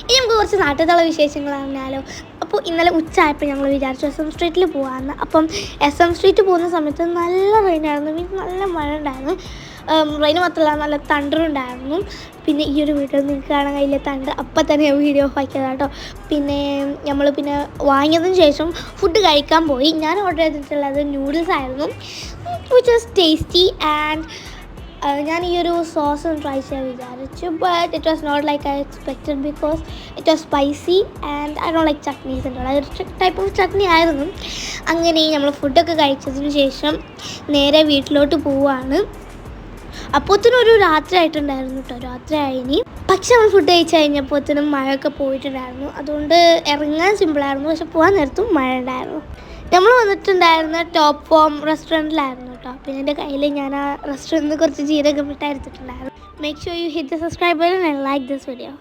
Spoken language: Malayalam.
ഇനി നമുക്ക് കുറച്ച് നാട്ടിലുള്ള വിശേഷങ്ങൾ അറിഞ്ഞാലോ. അപ്പോൾ ഇന്നലെ ഉച്ചയായപ്പോൾ ഞങ്ങൾ വിചാരിച്ചു SM സ്ട്രീറ്റിൽ പോകാമെന്ന്. അപ്പം SM സ്ട്രീറ്റ് പോകുന്ന സമയത്ത് നല്ല റെയിനായിരുന്നു, മീൻസ് നല്ല മഴ ഉണ്ടായിരുന്നു. റെയിൻ മാത്രമല്ല നല്ല തണ്ടറുണ്ടായിരുന്നു. പിന്നെ ഈ ഒരു വീഡിയോ നിങ്ങൾക്ക് കാണാൻ കഴിയില്ല തണ്ടർ, അപ്പം തന്നെ ഞാൻ വീഡിയോ ഓഫ് ആക്കിയതാണ് കേട്ടോ. പിന്നെ നമ്മൾ വാങ്ങിയതിന് ശേഷം ഫുഡ് കഴിക്കാൻ പോയി. ഞാൻ ഓർഡർ ചെയ്തിട്ടുള്ളത് നൂഡിൽസ് ആയിരുന്നു, വിച്ച് വാസ് ടേസ്റ്റി. ആൻഡ് ഞാൻ ഈ ഒരു സോസ് ഒന്ന് ട്രൈ ചെയ്യാൻ വിചാരിച്ചു. But it was not like I expected because it was spicy and I don't like chutneys ഉണ്ട്. അതൊരു ടൈപ്പ് ഓഫ് ചട്നി ആയിരുന്നു. അങ്ങനെ നമ്മൾ ഫുഡൊക്കെ കഴിച്ചതിന് ശേഷം നേരെ വീട്ടിലോട്ട് പോവുകയാണ്. അപ്പോഴത്തേനും രാത്രി ആയിട്ടുണ്ടായിരുന്നു കേട്ടോ, രാത്രി ആയിനി. പക്ഷെ നമ്മൾ ഫുഡ് കഴിച്ച് കഴിഞ്ഞപ്പോഴത്തേനും മഴയൊക്കെ പോയിട്ടുണ്ടായിരുന്നു. അതുകൊണ്ട് ഇറങ്ങാൻ സിമ്പിളായിരുന്നു, പക്ഷെ പോകാൻ നേരത്തും മഴ ഉണ്ടായിരുന്നു. നമ്മൾ വന്നിട്ടുണ്ടായിരുന്ന ടോപ്പ് ഫോം റെസ്റ്റോറൻറ്റിലായിരുന്നു കേട്ടോ. പിന്നെ എൻ്റെ കയ്യിൽ ഞാൻ ആ റെസ്റ്റോറൻറ്റിൽ കുറച്ച് ജീരകം മിഠായി എടുത്തിട്ടുണ്ടായിരുന്നു. Make sure U hit the subscribe button and like this video.